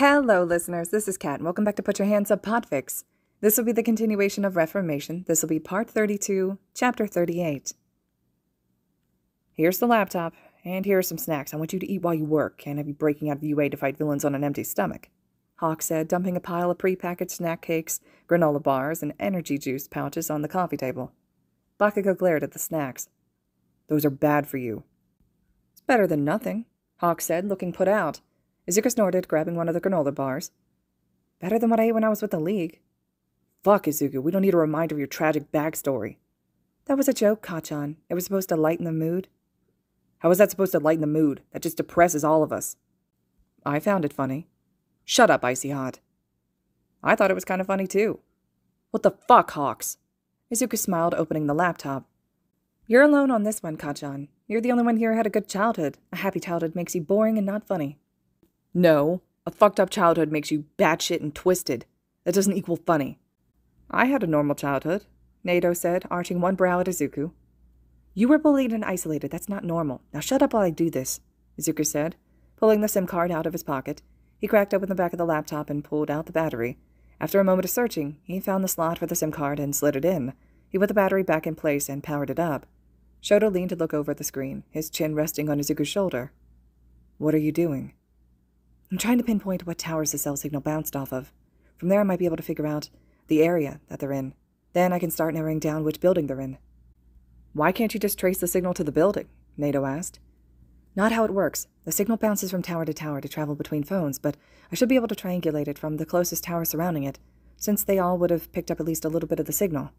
Hello, listeners. This is Kat, and welcome back to Put Your Hands Up Podfix. This will be the continuation of Reformation. This will be Part 32, Chapter 38. Here's the laptop, and here are some snacks. I want you to eat while you work. Can't have you breaking out of UA to fight villains on an empty stomach, Hawk said, dumping a pile of prepackaged snack cakes, granola bars, and energy juice pouches on the coffee table. Bakugo glared at the snacks. Those are bad for you. It's better than nothing, Hawk said, looking put out. Izuku snorted, grabbing one of the granola bars. Better than what I ate when I was with the League. Fuck, Izuku, we don't need a reminder of your tragic backstory. That was a joke, Kacchan. It was supposed to lighten the mood. How was that supposed to lighten the mood? That just depresses all of us. I found it funny. Shut up, Icy Hot. I thought it was kind of funny, too. What the fuck, Hawks? Izuku smiled, opening the laptop. You're alone on this one, Kacchan. You're the only one here who had a good childhood. A happy childhood makes you boring and not funny. No, a fucked up childhood makes you batshit and twisted. That doesn't equal funny. I had a normal childhood, Nato said, arching one brow at Izuku. You were bullied and isolated. That's not normal. Now shut up while I do this, Izuku said, pulling the SIM card out of his pocket. He cracked open the back of the laptop and pulled out the battery. After a moment of searching, he found the slot for the SIM card and slid it in. He put the battery back in place and powered it up. Shoto leaned to look over at the screen, his chin resting on Izuku's shoulder. What are you doing? I'm trying to pinpoint what towers the cell signal bounced off of. From there I might be able to figure out the area that they're in. Then I can start narrowing down which building they're in. Why can't you just trace the signal to the building? Nato asked. Not how it works. The signal bounces from tower to travel between phones, but I should be able to triangulate it from the closest tower surrounding it, since they all would have picked up at least a little bit of the signal.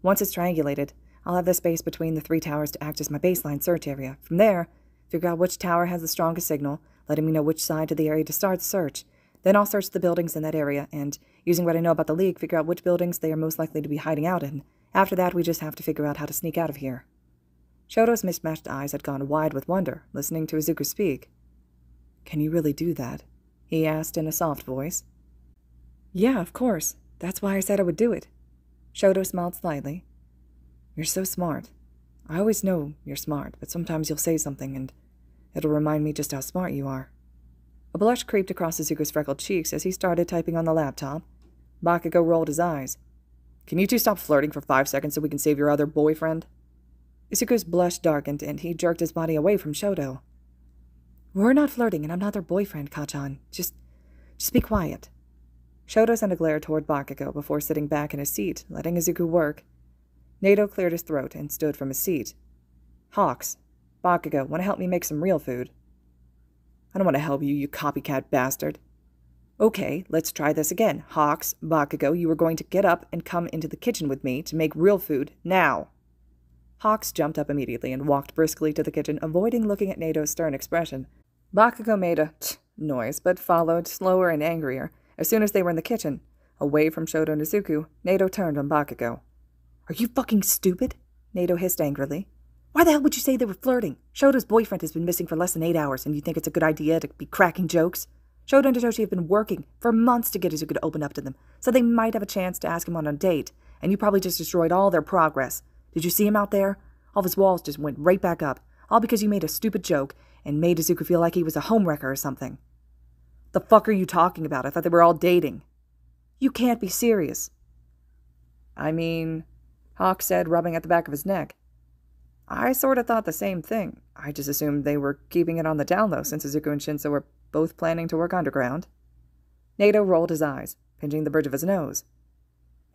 Once it's triangulated, I'll have the space between the three towers to act as my baseline search area. From there, figure out which tower has the strongest signal, letting me know which side of the area to start the search. Then I'll search the buildings in that area, and, using what I know about the League, figure out which buildings they are most likely to be hiding out in. After that, we just have to figure out how to sneak out of here. Shoto's mismatched eyes had gone wide with wonder, listening to Izuku speak. Can you really do that? He asked in a soft voice. Yeah, of course. That's why I said I would do it. Shoto smiled slightly. You're so smart. I always know you're smart, but sometimes you'll say something and it'll remind me just how smart you are. A blush creeped across Izuku's freckled cheeks as he started typing on the laptop. Bakugo rolled his eyes. Can you two stop flirting for 5 seconds so we can save your other boyfriend? Izuku's blush darkened and he jerked his body away from Shoto. We're not flirting and I'm not their boyfriend, Kacchan. Just be quiet. Shoto sent a glare toward Bakugo before sitting back in his seat, letting Izuku work. Nato cleared his throat and stood from his seat. Hawks, Bakugo, want to help me make some real food? I don't want to help you, you copycat bastard. Okay, let's try this again. Hawks, Bakugo, you are going to get up and come into the kitchen with me to make real food, now. Hawks jumped up immediately and walked briskly to the kitchen, avoiding looking at Nato's stern expression. Bakugo made a noise, but followed, slower and angrier. As soon as they were in the kitchen, away from Shoto and Izuku, Nato turned on Bakugo. Are you fucking stupid? Nato hissed angrily. Why the hell would you say they were flirting? Shoto's boyfriend has been missing for less than 8 hours, and you think it's a good idea to be cracking jokes? Shoto and Toshi have been working for months to get Izuku to open up to them, so they might have a chance to ask him on a date, and you probably just destroyed all their progress. Did you see him out there? All of his walls just went right back up, all because you made a stupid joke and made Izuku feel like he was a homewrecker or something. The fuck are you talking about? I thought they were all dating. You can't be serious. I mean, Hawk said, rubbing at the back of his neck. I sort of thought the same thing. I just assumed they were keeping it on the down low since Izuku and Shinso were both planning to work underground. Nato rolled his eyes, pinching the bridge of his nose.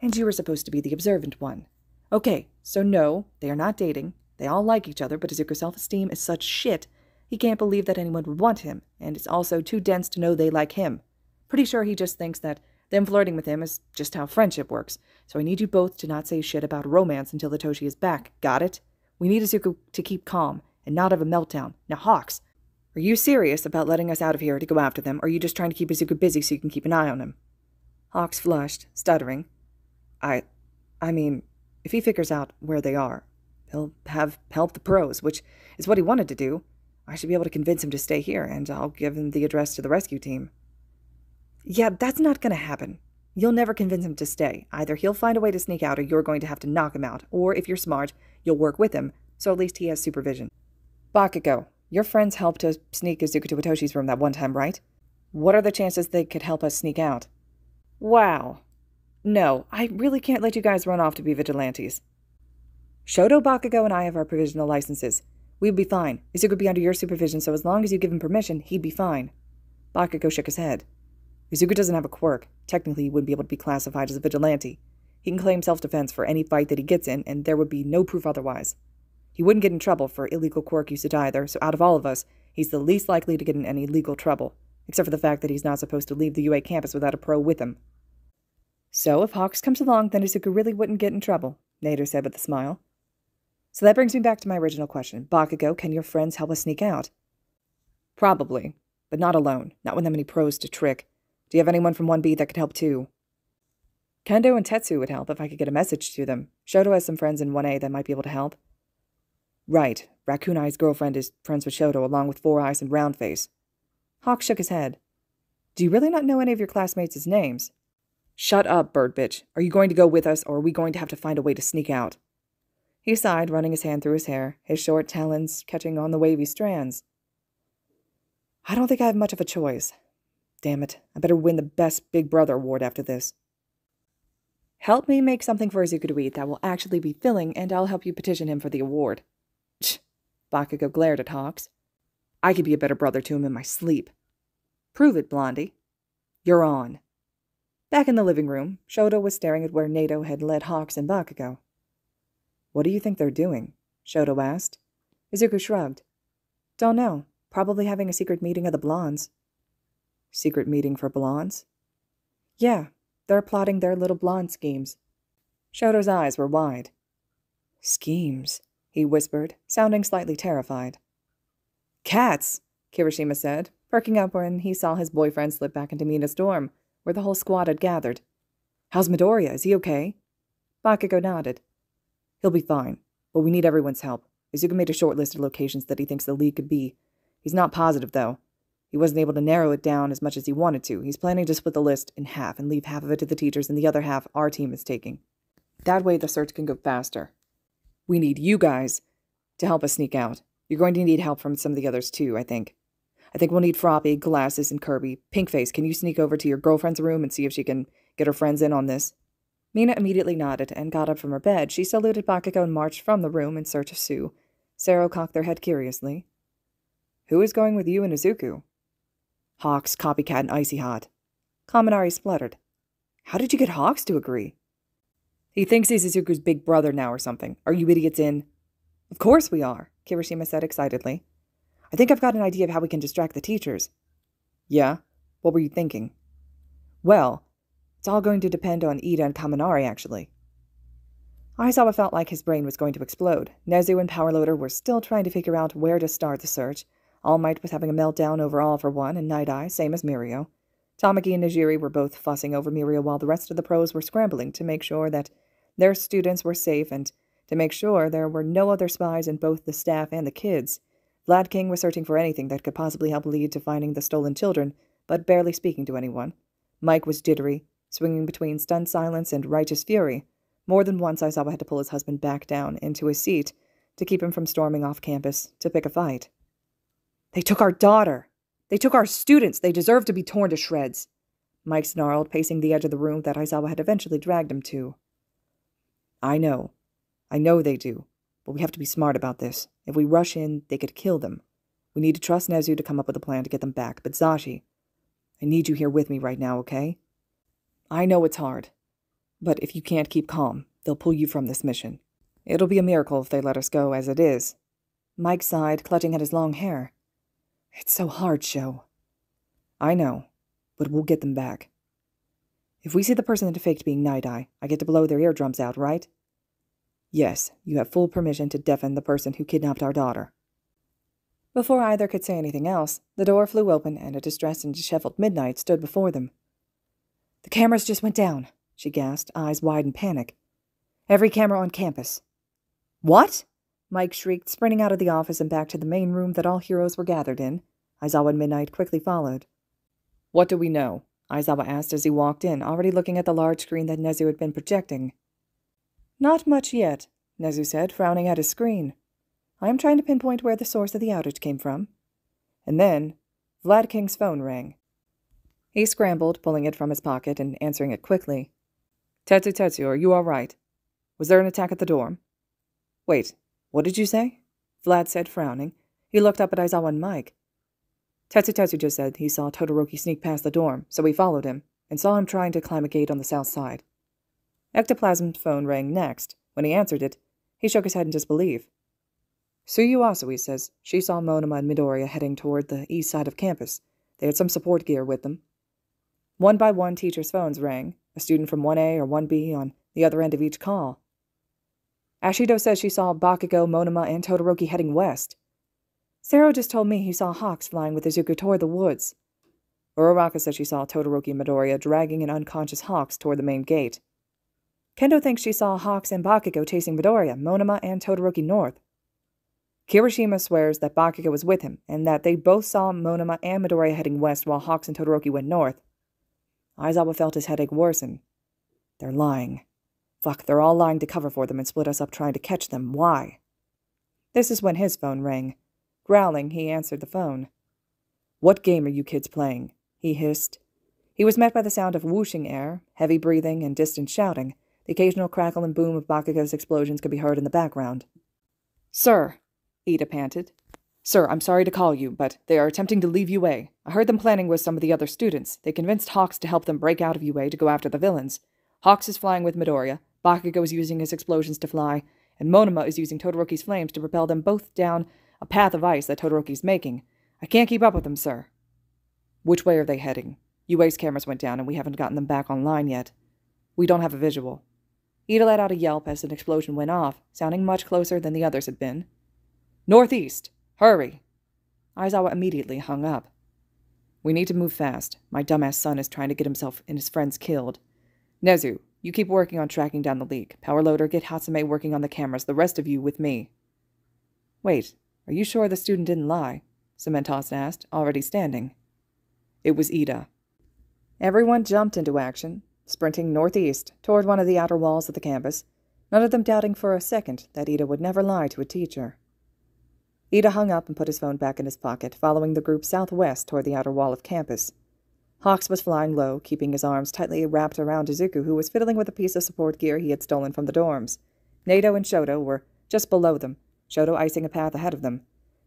And you were supposed to be the observant one. Okay, so no, they are not dating. They all like each other, but Izuku's self-esteem is such shit, he can't believe that anyone would want him, and it's also too dense to know they like him. Pretty sure he just thinks that them flirting with him is just how friendship works, so I need you both to not say shit about romance until the Toshi is back, got it? We need Izuku to keep calm and not have a meltdown. Now, Hawks, are you serious about letting us out of here to go after them, or are you just trying to keep Izuku busy so you can keep an eye on him? Hawks flushed, stuttering. I mean, if he figures out where they are, he'll have helped the pros, which is what he wanted to do. I should be able to convince him to stay here, and I'll give him the address to the rescue team. Yeah, that's not going to happen. You'll never convince him to stay. Either he'll find a way to sneak out, or you're going to have to knock him out. Or, if you're smart, you'll work with him, so at least he has supervision. Bakugo, your friends helped to sneak Izuku to Itoshi's room that one time, right? What are the chances they could help us sneak out? Wow. No, I really can't let you guys run off to be vigilantes. Shoto, Bakugo, and I have our provisional licenses. We'd be fine. Izuku would be under your supervision, so as long as you give him permission, he'd be fine. Bakugo shook his head. Izuku doesn't have a quirk. Technically, he wouldn't be able to be classified as a vigilante. He can claim self-defense for any fight that he gets in, and there would be no proof otherwise. He wouldn't get in trouble for illegal quirk usage either, so out of all of us, he's the least likely to get in any legal trouble, except for the fact that he's not supposed to leave the UA campus without a pro with him. So if Hawks comes along, then Izuku really wouldn't get in trouble, Nader said with a smile. So that brings me back to my original question. Bakugo, can your friends help us sneak out? Probably, but not alone, not with that many pros to trick. Do you have anyone from 1B that could help too? Kendo and Tetsu would help if I could get a message to them. Shoto has some friends in 1A that might be able to help. Right. Raccoon Eye's girlfriend is friends with Shoto, along with Four Eyes and Round Face. Hawk shook his head. Do you really not know any of your classmates' names? Shut up, bird bitch. Are you going to go with us, or are we going to have to find a way to sneak out? He sighed, running his hand through his hair, his short talons catching on the wavy strands. I don't think I have much of a choice. Damn it, I better win the Best Big Brother award after this. Help me make something for Izuku to eat that will actually be filling, and I'll help you petition him for the award. Tch! Bakugo glared at Hawks. I could be a better brother to him in my sleep. Prove it, Blondie. You're on. Back in the living room, Shoto was staring at where Nato had led Hawks and Bakugo. What do you think they're doing? Shoto asked. Izuku shrugged. Don't know. Probably having a secret meeting of the blondes. Secret meeting for blondes? Yeah, they're plotting their little blonde schemes. Shoto's eyes were wide. Schemes, he whispered, sounding slightly terrified. Cats, Kirishima said, perking up when he saw his boyfriend slip back into Mina's dorm, where the whole squad had gathered. How's Midoriya? Is he okay? Bakugo nodded. He'll be fine, but we need everyone's help. Izuku made a short list of locations that he thinks the League could be. He's not positive, though. He wasn't able to narrow it down as much as he wanted to. He's planning to split the list in half and leave half of it to the teachers and the other half our team is taking. That way the search can go faster. We need you guys to help us sneak out. You're going to need help from some of the others, too, I think. I think we'll need Froppy, Glasses, and Kirby. Pinkface, can you sneak over to your girlfriend's room and see if she can get her friends in on this? Mina immediately nodded and got up from her bed. She saluted Bakugo and marched from the room in search of Sue. Sero cocked their head curiously. Who is going with you and Izuku? Hawks, Copycat, and Icy Hot. Kaminari spluttered. How did you get Hawks to agree? He thinks he's Izuku's big brother now or something. Are you idiots in? Of course we are, Kirishima said excitedly. I think I've got an idea of how we can distract the teachers. Yeah? What were you thinking? Well, it's all going to depend on Ida and Kaminari, actually. Aizawa felt like his brain was going to explode. Nezu and Powerloader were still trying to figure out where to start the search. All Might was having a meltdown over All for One, and Night Eye, same as Mirio. Tamaki and Najiri were both fussing over Mirio while the rest of the pros were scrambling to make sure that their students were safe and to make sure there were no other spies in both the staff and the kids. Vlad King was searching for anything that could possibly help lead to finding the stolen children, but barely speaking to anyone. Mike was jittery, swinging between stunned silence and righteous fury. More than once Aizawa had to pull his husband back down into his seat to keep him from storming off campus to pick a fight. They took our daughter! They took our students! They deserve to be torn to shreds! Mike snarled, pacing the edge of the room that Aizawa had eventually dragged him to. I know they do, but we have to be smart about this. If we rush in, they could kill them. We need to trust Nezu to come up with a plan to get them back, but Zashi, I need you here with me right now, okay? I know it's hard, but if you can't keep calm, they'll pull you from this mission. It'll be a miracle if they let us go as it is. Mike sighed, clutching at his long hair. It's so hard, Sho. I know, but we'll get them back. If we see the person that faked being Night Eye, I get to blow their eardrums out, right? Yes, you have full permission to deafen the person who kidnapped our daughter. Before either could say anything else, the door flew open and a distressed and disheveled Midnight stood before them. The cameras just went down, she gasped, eyes wide in panic. Every camera on campus. What? Mike shrieked, sprinting out of the office and back to the main room that all heroes were gathered in. Aizawa and Midnight quickly followed. What do we know? Aizawa asked as he walked in, already looking at the large screen that Nezu had been projecting. Not much yet, Nezu said, frowning at his screen. I am trying to pinpoint where the source of the outage came from. And then, Vlad King's phone rang. He scrambled, pulling it from his pocket and answering it quickly. Tetsu, are you all right? Was there an attack at the dorm? Wait, what did you say? Vlad said, frowning. He looked up at Aizawa and Mike. Tetsu just said he saw Todoroki sneak past the dorm, so we followed him, and saw him trying to climb a gate on the south side. Ectoplasm's phone rang next. When he answered it, he shook his head in disbelief. Suyu Asui says she saw Monoma and Midoriya heading toward the east side of campus. They had some support gear with them. One by one, teachers' phones rang, a student from 1A or 1B on the other end of each call. Ashido says she saw Bakugo, Monoma, and Todoroki heading west. Sero just told me he saw hawks flying with Izuku toward the woods. Uraraka says she saw Todoroki and Midoriya dragging an unconscious hawks toward the main gate. Kendo thinks she saw hawks and Bakugo chasing Midoriya, Monoma, and Todoroki north. Kirishima swears that Bakugo was with him, and that they both saw Monoma and Midoriya heading west while Hawks and Todoroki went north. Aizawa felt his headache worsen. They're lying. Fuck, they're all lying to cover for them and split us up trying to catch them. Why? This is when his phone rang. Growling, he answered the phone. What game are you kids playing? He hissed. He was met by the sound of whooshing air, heavy breathing, and distant shouting. The occasional crackle and boom of Bakugo's explosions could be heard in the background. Sir, Ida panted. Sir, I'm sorry to call you, but they are attempting to leave UA. I heard them planning with some of the other students. They convinced Hawks to help them break out of UA to go after the villains. Hawks is flying with Midoriya, Bakugo is using his explosions to fly, and Monoma is using Todoroki's flames to propel them both down a path of ice that Todoroki's making. I can't keep up with them, sir. Which way are they heading? UA's cameras went down and we haven't gotten them back online yet. We don't have a visual. Ida let out a yelp as an explosion went off, sounding much closer than the others had been. Northeast! Hurry! Aizawa immediately hung up. We need to move fast. My dumbass son is trying to get himself and his friends killed. Nezu, you keep working on tracking down the leak. Powerloader, get Hatsume working on the cameras. The rest of you with me. Wait, are you sure the student didn't lie? Cementos asked, already standing. It was Ida. Everyone jumped into action, sprinting northeast toward one of the outer walls of the campus, none of them doubting for a second that Ida would never lie to a teacher. Ida hung up and put his phone back in his pocket, following the group southwest toward the outer wall of campus. Hawks was flying low, keeping his arms tightly wrapped around Izuku, who was fiddling with a piece of support gear he had stolen from the dorms. Nato and Shoto were just below them, Shoto icing a path ahead of them.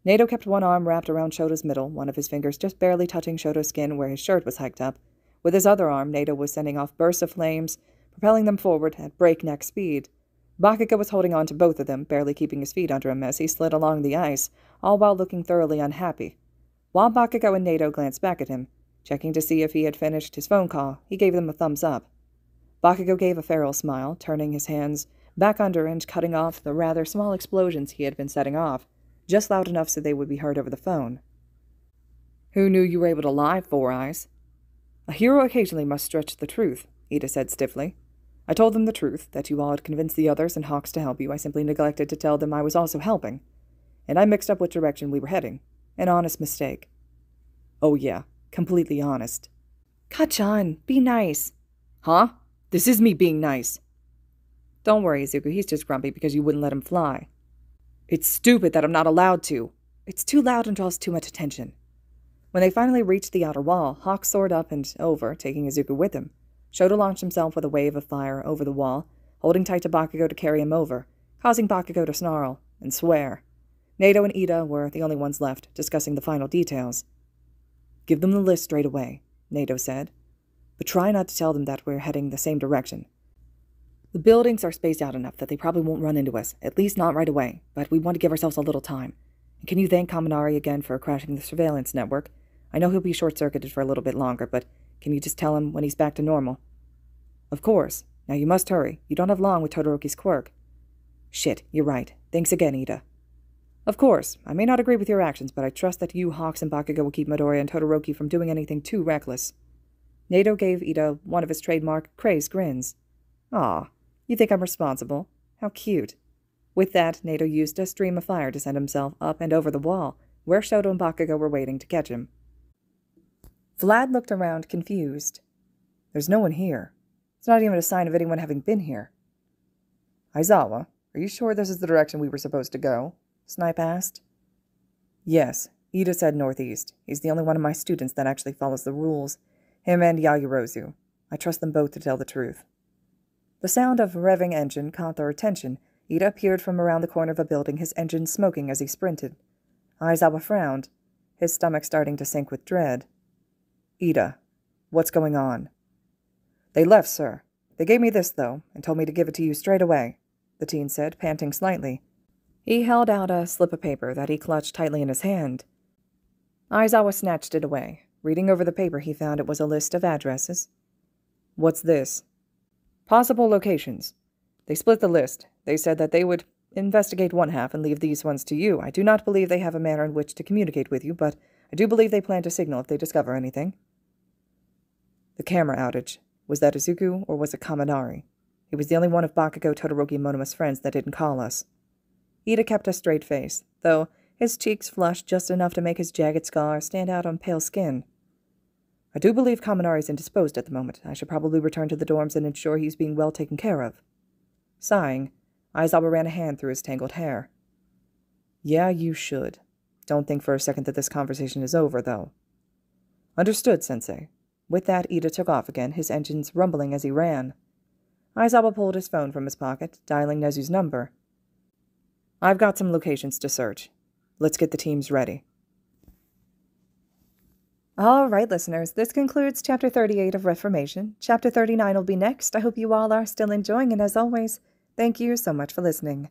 Nato kept one arm wrapped around Shoto's middle, one of his fingers just barely touching Shoto's skin where his shirt was hiked up. With his other arm, Nato was sending off bursts of flames, propelling them forward at breakneck speed. Bakugo was holding on to both of them, barely keeping his feet under him as he slid along the ice, all while looking thoroughly unhappy. While Bakugo and Nato glanced back at him, checking to see if he had finished his phone call, he gave them a thumbs up. Bakugo gave a feral smile, turning his hands back under and cutting off the rather small explosions he had been setting off, just loud enough so they would be heard over the phone. Who knew you were able to lie, Four Eyes? A hero occasionally must stretch the truth, Ida said stiffly. I told them the truth, that you all had convinced the others and Hawks to help you. I simply neglected to tell them I was also helping. And I mixed up which direction we were heading. An honest mistake. Oh yeah, completely honest. Kachan, be nice. Huh? This is me being nice. Don't worry, Izuku, he's just grumpy because you wouldn't let him fly. It's stupid that I'm not allowed to. It's too loud and draws too much attention. When they finally reached the outer wall, Hawk soared up and over, taking Izuku with him. Shoto launched himself with a wave of fire over the wall, holding tight to Bakugo to carry him over, causing Bakugo to snarl and swear. Nato and Ida were the only ones left, discussing the final details. Give them the list straight away, Nato said. But try not to tell them that we're heading the same direction. The buildings are spaced out enough that they probably won't run into us, at least not right away, but we want to give ourselves a little time. And can you thank Kaminari again for crashing the surveillance network? I know he'll be short-circuited for a little bit longer, but can you just tell him when he's back to normal? Of course. Now you must hurry. You don't have long with Todoroki's quirk. Shit, you're right. Thanks again, Ida. Of course. I may not agree with your actions, but I trust that you, Hawks, and Bakugo will keep Midoriya and Todoroki from doing anything too reckless. Nato gave Ida one of his trademark crazed grins. Aw, you think I'm responsible? How cute. With that, Nato used a stream of fire to send himself up and over the wall, where Shoto and Bakugo were waiting to catch him. Vlad looked around, confused. There's no one here. It's not even a sign of anyone having been here. Aizawa, are you sure this is the direction we were supposed to go? Snipe asked. Yes, Ida said northeast. He's the only one of my students that actually follows the rules. Him and Yayorozu. I trust them both to tell the truth. The sound of revving engine caught their attention. Ida appeared from around the corner of a building, his engine smoking as he sprinted. Aizawa frowned, his stomach starting to sink with dread. Ida, what's going on? They left, sir. They gave me this, though, and told me to give it to you straight away, the teen said, panting slightly. He held out a slip of paper that he clutched tightly in his hand. Aizawa snatched it away. Reading over the paper, he found it was a list of addresses. What's this? Possible locations. They split the list. They said that they would investigate one half and leave these ones to you. I do not believe they have a manner in which to communicate with you, but I do believe they plan to signal if they discover anything. The camera outage. Was that Izuku, or was it Kaminari? He was the only one of Bakugo, Todoroki, and Monoma's friends that didn't call us. Ida kept a straight face, though his cheeks flushed just enough to make his jagged scar stand out on pale skin. I do believe Kaminari is indisposed at the moment. I should probably return to the dorms and ensure he's being well taken care of. Sighing, Aizawa ran a hand through his tangled hair. Yeah, you should. Don't think for a second that this conversation is over, though. Understood, Sensei. With that, Ida took off again, his engines rumbling as he ran. Aizawa pulled his phone from his pocket, dialing Nezu's number. I've got some locations to search. Let's get the teams ready. All right, listeners, this concludes Chapter 38 of Reformation. Chapter 39 will be next. I hope you all are still enjoying, and as always, thank you so much for listening.